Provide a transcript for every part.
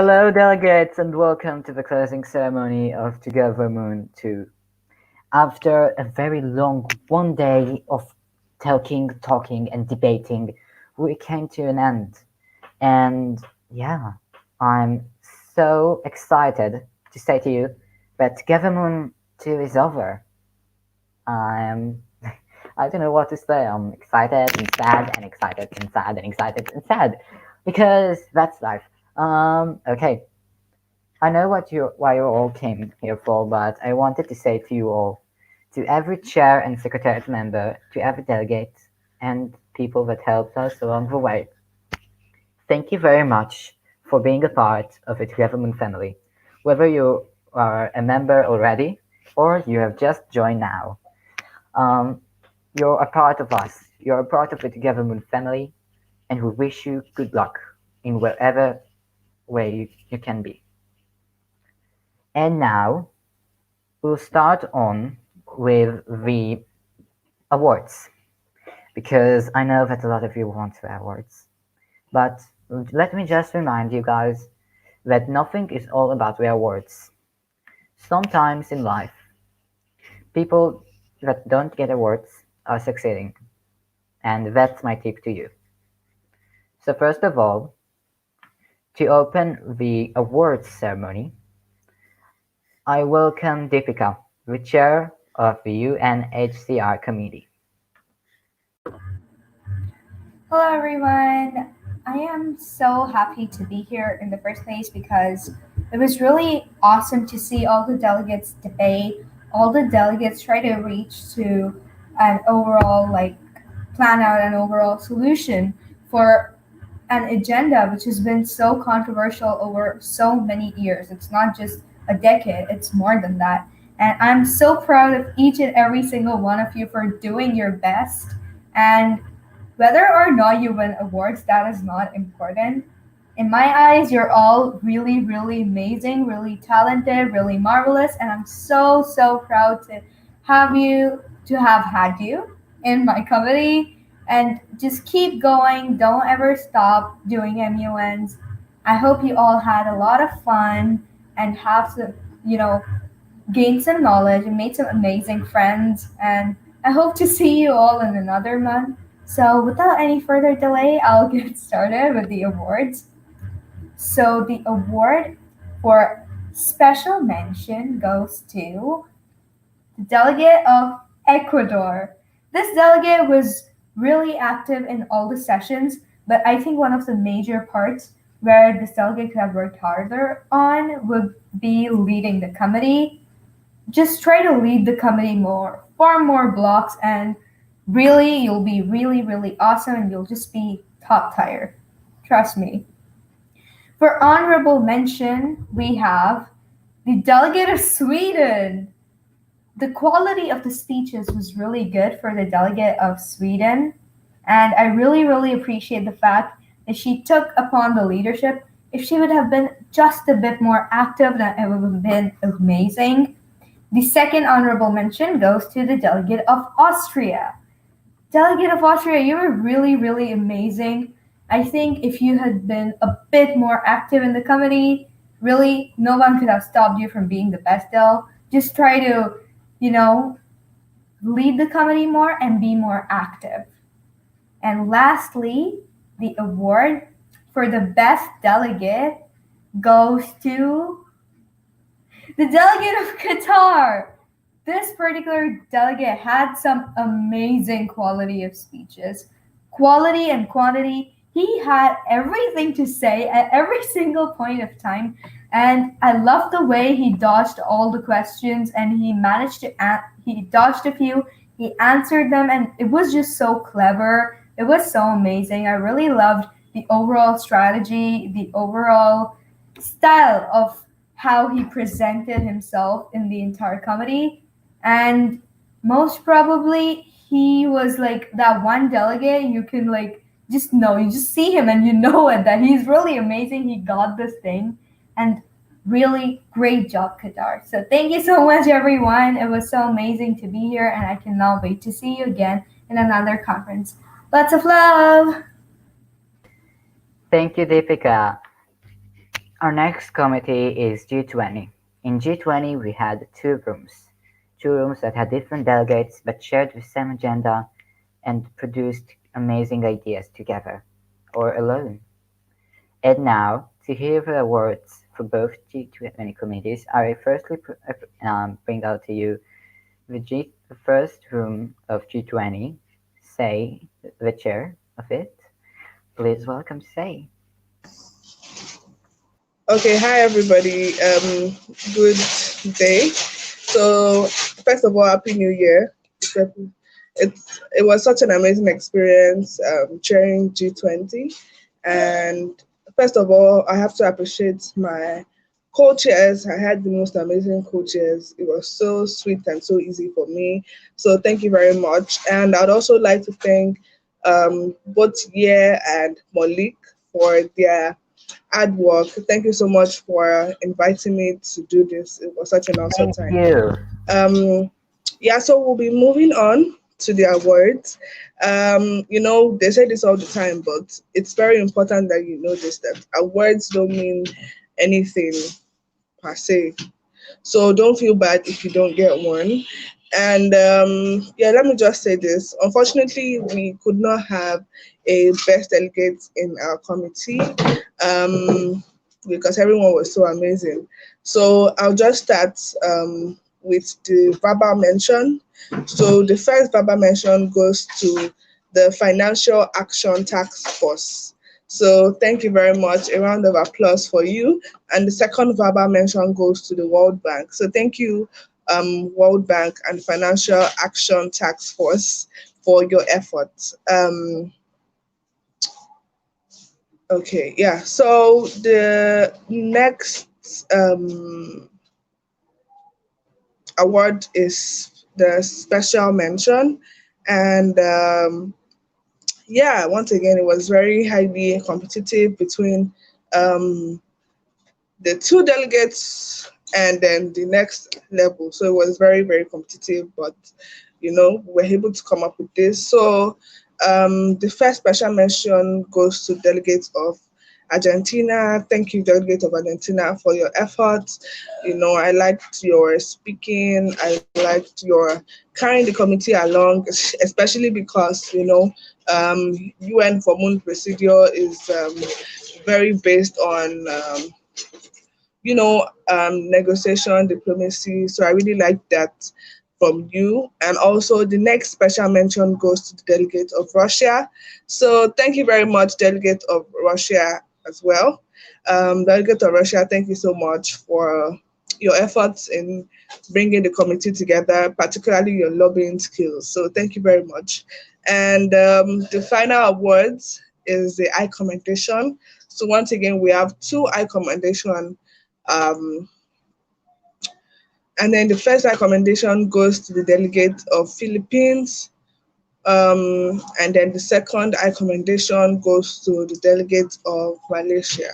Hello, delegates, and welcome to the closing ceremony of TogetherMUN 2. After a very long one day of talking, and debating, we came to an end. And yeah, I'm so excited to say to you that TogetherMUN 2 is over. I'm I don't know what to say. I'm excited and sad and excited and sad and excited and sad because that's life. Okay. I know why you all came here for, but I wanted to say to you all, to every chair and secretariat member, to every delegate, and people that helped us along the way, thank you very much for being a part of the TogetherMUN family. Whether you are a member already or you have just joined now, um, you're a part of us. You're a part of the TogetherMUN family, and we wish you good luck in whatever way you can be. And now we'll start on with the awards because I know that a lot of you want the awards. But let me just remind you guys that nothing is all about the awards. Sometimes in life, people that don't get awards are succeeding, and that's my tip to you. So first of all, to open the awards ceremony, I welcome Deepika, the chair of the UNHCR committee. Hello, everyone. I am so happy to be here in the first place because it was really awesome to see all the delegates debate, all the delegates try to reach to an overall, plan out an overall solution for an agenda which has been so controversial over so many years. It's not just a decade, it's more than that. And I'm so proud of each and every single one of you for doing your best. And whether or not you win awards, that is not important. In my eyes, you're all really, really amazing, really talented, really marvelous, and I'm so, so proud to have had you in my committee. And just keep going. Don't ever stop doing MUNs. I hope you all had a lot of fun and have some, gained some knowledge and made some amazing friends. And I hope to see you all in another month. So, without any further delay, I'll get started with the awards. So, the award for special mention goes to the delegate of Ecuador. This delegate was really active in all the sessions, but I think one of the major parts where this delegate could have worked harder on would be leading the committee. Just try to lead the committee more, far more blocks, and really, you'll be really, really awesome and you'll just be top tier. Trust me. For honorable mention, we have the delegate of Sweden. The quality of the speeches was really good for the delegate of Sweden. And I really, really appreciate the fact that she took upon the leadership. If she would have been just a bit more active, then it would have been amazing. The second honorable mention goes to the delegate of Austria. Delegate of Austria, you were really, really amazing. I think if you had been a bit more active in the committee, really, no one could have stopped you from being the best Del. Just try to, you know, lead the committee more and be more active. And lastly, the award for the best delegate goes to the delegate of Qatar. This particular delegate had some amazing quality of speeches, quality and quantity. He had everything to say at every single point of time, and I love the way he dodged all the questions and he managed to he dodged a few, he answered them, and it was just so clever. It was so amazing. I really loved the overall strategy, the overall style of how he presented himself in the entire comedy. And most probably he was like that one delegate you can just know, you just see him and you know it that he's really amazing. He got this thing, and really great job, Qatar. So thank you so much, everyone. It was so amazing to be here, and I cannot wait to see you again in another conference. Lots of love. Thank you, Deepika. Our next committee is G20. In G20, we had two rooms that had different delegates but shared the same agenda and produced amazing ideas together or alone. And now, to hear the awards for both G20 committees, I firstly bring out to you the first room of G20, Say, the chair of it. Please welcome Say. Okay, hi everybody. Good day. So, first of all, Happy New Year. It was such an amazing experience chairing G20, and first of all, I have to appreciate my co-chairs. I had the most amazing co-chairs. It was so sweet and so easy for me. So, thank you very much. And I'd also like to thank both Ye and Malik for their hard work. Thank you so much for inviting me to do this. It was such an awesome Thank time. you. Um, yeah, so we'll be moving on to the awards. They say this all the time, but it's very important that you know this that awards don't mean anything per se. So don't feel bad if you don't get one. And yeah, let me just say this. Unfortunately, we could not have a best delegate in our committee because everyone was so amazing. So I'll just start with the verbal mention. So the first verbal mention goes to the Financial Action Task Force. So thank you very much. A round of applause for you. And the second verbal mention goes to the World Bank. So thank you, World Bank and Financial Action Task Force for your efforts. Okay, yeah. So the next award is the special mention, and yeah, once again, it was very highly competitive between um, the two delegates and then the next level. So it was very, very competitive, but we were able to come up with this. So the first special mention goes to delegates of Argentina. Thank you, delegate of Argentina, for your efforts. I liked your speaking. I liked your carrying the committee along, especially because UN for Moon procedure is very based on negotiation, diplomacy. So I really like that from you. And also, the next special mention goes to the delegate of Russia. So thank you very much, delegate of Russia as well. Delegate of Russia, thank you so much for your efforts in bringing the committee together, particularly your lobbying skills. So thank you very much. And the final awards is the eye commendation. So once again, we have two eye commendation um, and then the first recommendation goes to the delegate of Philippines. And then the second recommendation goes to the delegate of Malaysia.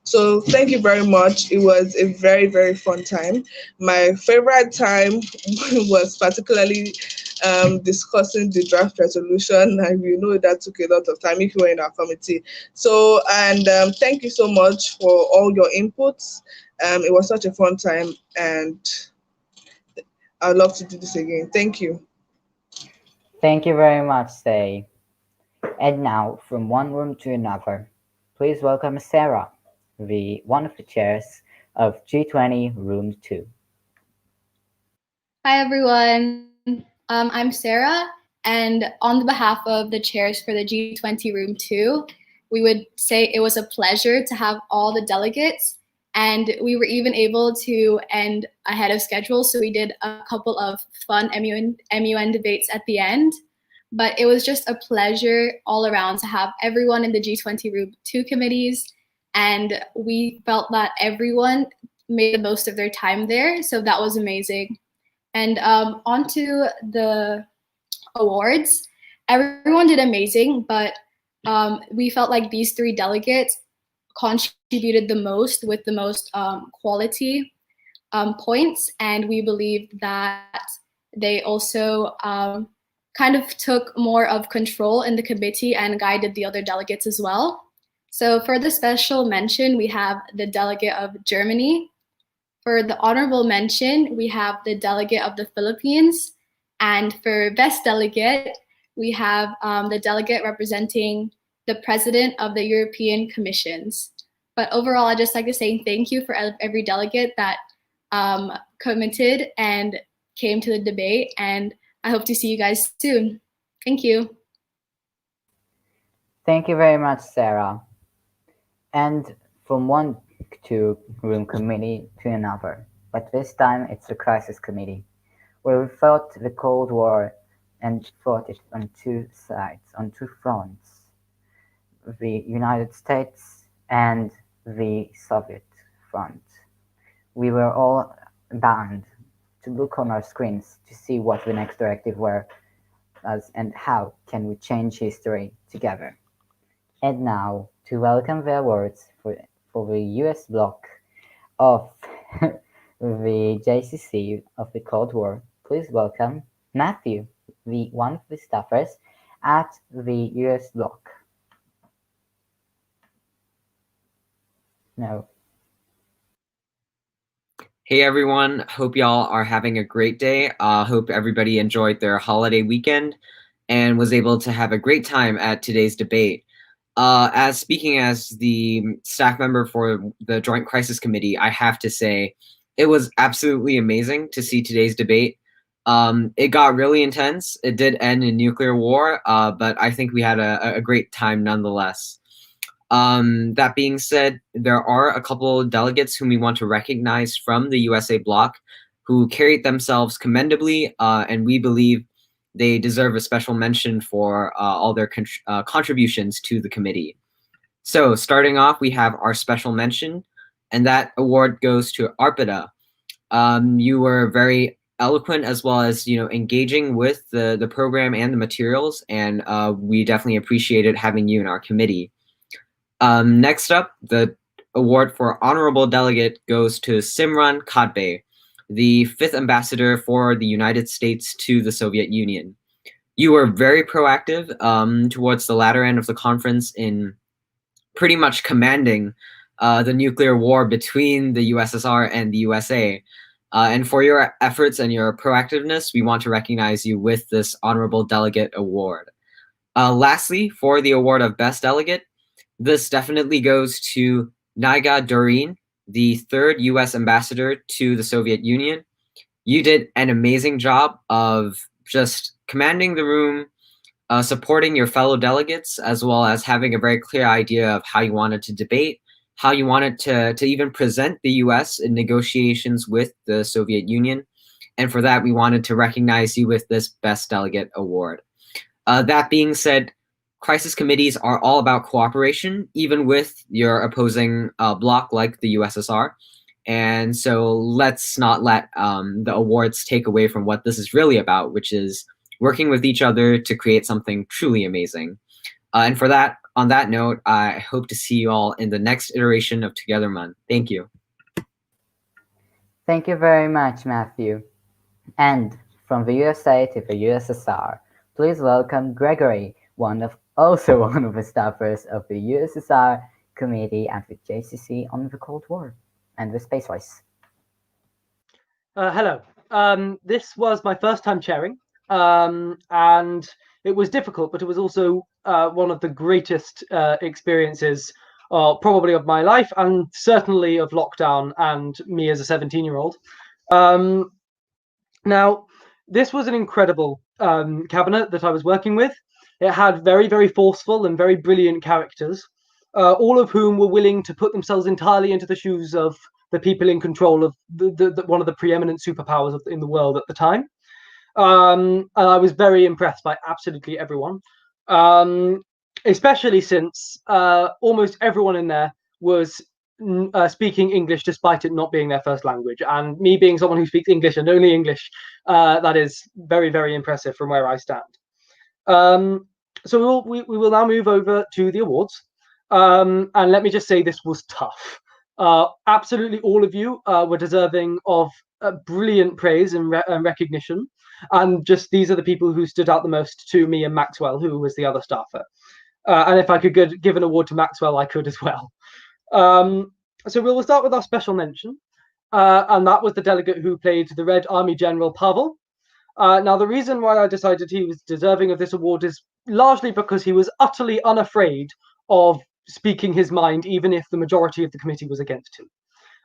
So thank you very much. It was a very, very fun time. My favorite time was particularly discussing the draft resolution, and that took a lot of time if you were in our committee. So, and thank you so much for all your inputs. It was such a fun time, and I'd love to do this again. Thank you. Thank you very much, Say. And now, from one room to another, please welcome Sarah, the one of the chairs of G20 Room 2. Hi everyone. I'm Sarah, and on the behalf of the chairs for the G20 Room 2, we would say it was a pleasure to have all the delegates, and we were even able to end ahead of schedule, so we did a couple of fun MUN debates at the end. But it was just a pleasure all around to have everyone in the G20 Room 2 committees, and we felt that everyone made the most of their time there, so that was amazing. And onto the awards, everyone did amazing, but we felt like these three delegates contributed the most with the most quality points, and we believe that they also kind of took more of control in the committee and guided the other delegates as well. So for the special mention, we have the delegate of Germany. For the honorable mention, we have the delegate of the Philippines. And for best delegate, we have the delegate representing the president of the European Commissions. But overall, I'd just like to say thank you for every delegate that committed and came to the debate. And I hope to see you guys soon. Thank you. Thank you very much, Sarah. And from one room committee to another, but this time it's the crisis committee, where we fought the Cold War and fought it on two sides, on two fronts, the United States and the Soviet front. We were all bound to look on our screens to see what the next directive were and how can we change history together. And now, to welcome the awards for the US bloc of the JCC of the Cold War, please welcome Matthew, one of the staffers at the US bloc. No. Hey everyone, hope y'all are having a great day. Hope everybody enjoyed their holiday weekend and was able to have a great time at today's debate. Speaking as the staff member for the Joint Crisis Committee, I have to say it was absolutely amazing to see today's debate. It got really intense. It did end in nuclear war, but I think we had a great time nonetheless. That being said, there are a couple of delegates whom we want to recognize from the USA bloc who carried themselves commendably, and we believe they deserve a special mention for all their contributions to the committee. So starting off, we have our special mention, and that award goes to Arpita. You were very eloquent as well as engaging with the program and the materials, and we definitely appreciated having you in our committee. Next up, the award for honorable delegate goes to Simran Kadbe, the 5th ambassador for the United States to the Soviet Union. You were very proactive towards the latter end of the conference in pretty much commanding the nuclear war between the USSR and the USA. And for your efforts and your proactiveness, we want to recognize you with this honorable delegate award. Lastly, for the award of best delegate, this definitely goes to Naiga Doreen, the 3rd US ambassador to the Soviet Union. You did an amazing job of just commanding the room, supporting your fellow delegates, as well as having a very clear idea of how you wanted to debate, how you wanted to even present the US in negotiations with the Soviet Union. And for that, we wanted to recognize you with this Best Delegate Award. That being said, crisis committees are all about cooperation, even with your opposing bloc like the USSR. And so let's not let the awards take away from what this is really about, which is working with each other to create something truly amazing. And for that, on that note, I hope to see you all in the next iteration of TogetherMUN. Thank you. Thank you very much, Matthew. And from the USA to the USSR, please welcome Gregory, also one of the staffers of the USSR Committee at the JCC on the Cold War and the Space Race. Hello. This was my first time chairing, and it was difficult, but it was also one of the greatest experiences probably of my life, and certainly of lockdown and me as a 17-year-old. Now, this was an incredible cabinet that I was working with. It had very, very forceful and very brilliant characters, all of whom were willing to put themselves entirely into the shoes of the people in control of one of the preeminent superpowers in the world at the time. And I was very impressed by absolutely everyone, especially since almost everyone in there was speaking English despite it not being their first language. And me being someone who speaks English and only English, that is very, very impressive from where I stand. So we will now move over to the awards. And let me just say this was tough. Absolutely all of you were deserving of brilliant praise and recognition. And just these are the people who stood out the most to me and Maxwell, who was the other staffer. And if I could give an award to Maxwell, I could as well. So we'll start with our special mention, and that was the delegate who played the Red Army General Pavel. Now, the reason why I decided he was deserving of this award is largely because he was utterly unafraid of speaking his mind, even if the majority of the committee was against him.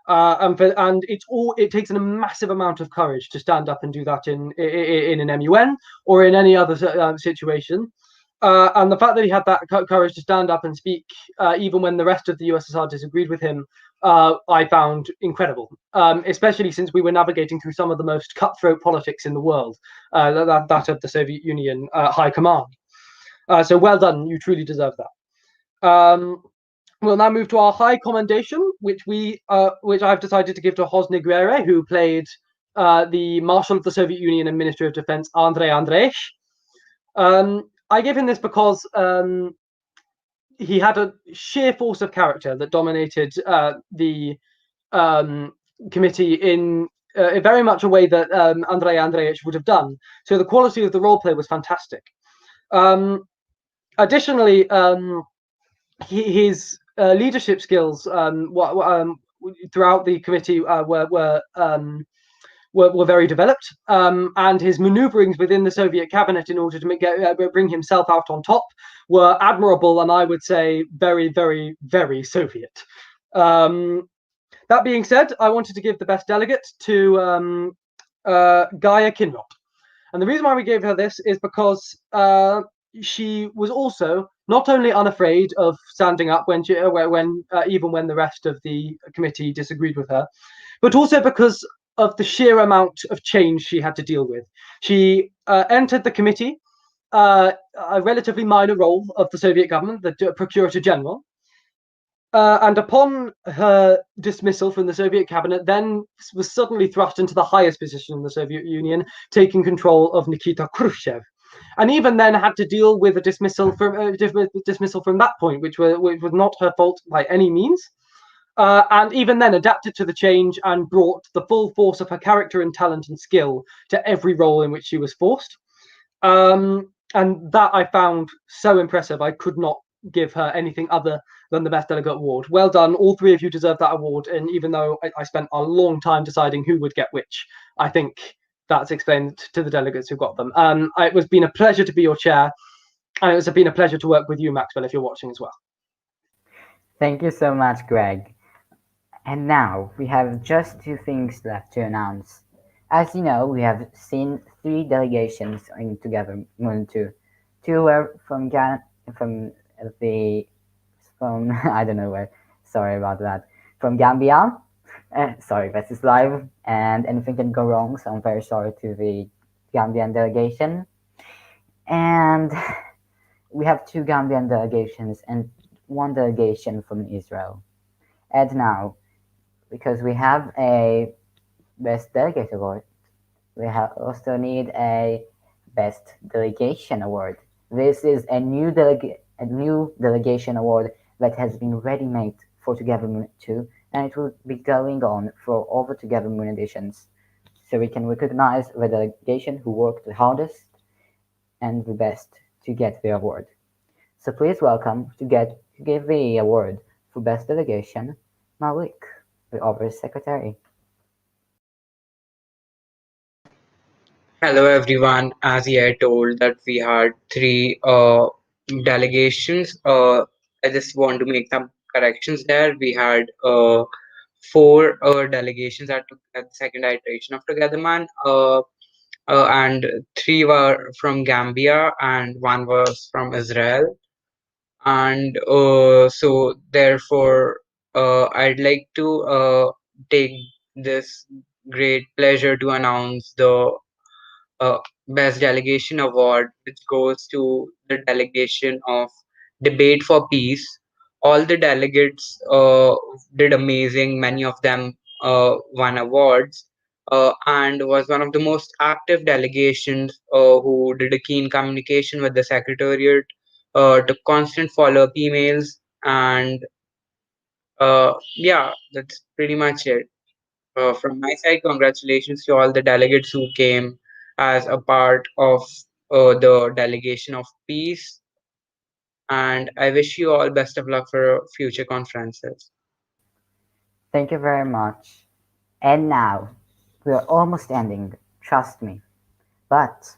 And it takes a massive amount of courage to stand up and do that in an MUN or in any other situation. And the fact that he had that courage to stand up and speak, even when the rest of the USSR disagreed with him, I found incredible. Especially since we were navigating through some of the most cutthroat politics in the world, that of the Soviet Union high command. So well done, you truly deserve that. We'll now move to our high commendation, which I've decided to give to Hosni Guerre, who played the Marshal of the Soviet Union and Minister of Defense, Andrei Andreevich. I give him this because he had a sheer force of character that dominated the committee in very much a way that Andrei Andreevich would have done. So the quality of the role play was fantastic. Additionally, his leadership skills throughout the committee were very developed, and his maneuverings within the Soviet cabinet in order to bring himself out on top were admirable, and I would say very, very, very Soviet. That being said, I wanted to give the best delegate to Gaia Kinrot. And the reason why we gave her this is because she was also not only unafraid of standing up even when the rest of the committee disagreed with her, but also because of the sheer amount of change she had to deal with. She entered the committee, a relatively minor role of the Soviet government, the Procurator General, and upon her dismissal from the Soviet cabinet, then was suddenly thrust into the highest position in the Soviet Union, taking control of Nikita Khrushchev. And even then had to deal with a dismissal from that point, which was not her fault by any means. And even then adapted to the change and brought the full force of her character and talent and skill to every role in which she was forced. And that I found so impressive. I could not give her anything other than the Best Delegate Award. Well done. All three of you deserve that award. And even though I spent a long time deciding who would get which, I think that's explained to the delegates who got them. It has been a pleasure to be your chair. And it has been a pleasure to work with you, Maxwell, if you're watching as well. Thank you so much, Greg. And now we have just two things left to announce. As you know, we have seen 3 delegations in TogetherMUN 2. 2 were from I don't know where. Sorry about that. From Gambia. Sorry, this is live, and anything can go wrong. So I'm very sorry to the Gambian delegation. And we have 2 Gambian delegations and 1 delegation from Israel. And now, because we have a Best Delegate Award, we also need a Best Delegation Award. This is a new delegation award that has been ready-made for TogetherMUN 2, and it will be going on for all the TogetherMUN editions. So we can recognize the delegation who worked the hardest and the best to get the award. So please welcome to give the award for Best Delegation, Malik, the Office Secretary. Hello everyone. As I told that we had 3 delegations. I just want to make some corrections there. We had 4 delegations at the second iteration of TogetherMUN, and 3 were from Gambia and 1 was from Israel. And so therefore, I'd like to take this great pleasure to announce the Best Delegation Award, which goes to the delegation of Debate for Peace. All the delegates did amazing. Many of them won awards, and was one of the most active delegations who did a keen communication with the Secretariat, took constant follow-up emails, and yeah, that's pretty much it. From my side, congratulations to all the delegates who came as a part of the delegation of peace. and I wish you all best of luck for future conferences. Thank you very much. And now, we are almost ending, trust me. But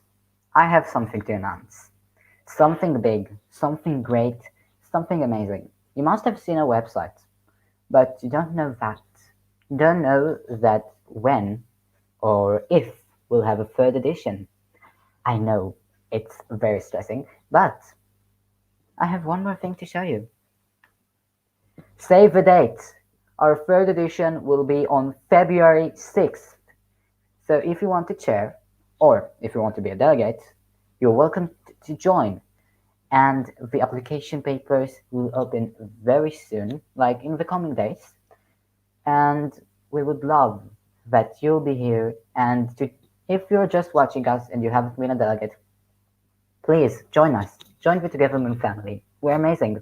I have something to announce. Something big, something great, something amazing. You must have seen our website, but you don't know that. You don't know that when or if we'll have a third edition. I know it's very stressing, but I have one more thing to show you. Save the date. Our third edition will be on February 6th. So if you want to chair, or if you want to be a delegate, you're welcome to join. And the application papers will open very soon, like in the coming days. And we would love that you'll be here. And if you're just watching us and you haven't been a delegate, please join us. Join the TogetherMUN family. We're amazing.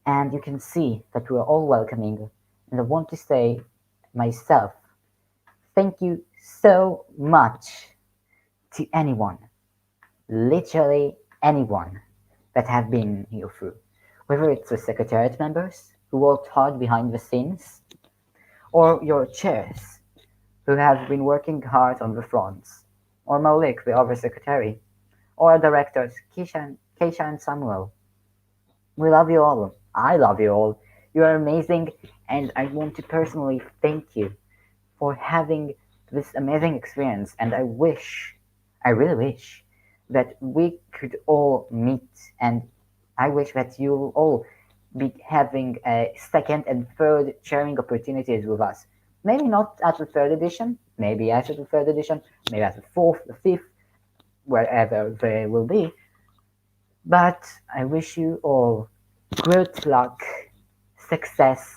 And you can see that we're all welcoming. And I want to say myself, thank you so much to anyone, literally anyone, that have been here through. Whether it's the secretariat members who worked hard behind the scenes, or your chairs who have been working hard on the fronts, or Maulik, the other secretary, or our directors, Keisha and Samuel. We love you all. I love you all. You are amazing, and I want to personally thank you for having this amazing experience. And I really wish, that we could all meet, and I wish that you'll all be having a second and third sharing opportunities with us. Maybe not at the third edition, maybe after the third edition, maybe at the fourth, the fifth, wherever they will be. But I wish you all good luck, success,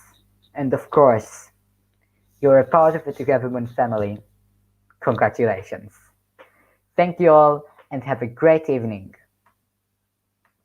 and of course, you're a part of the TogetherMUN family. Congratulations. Thank you all and have a great evening.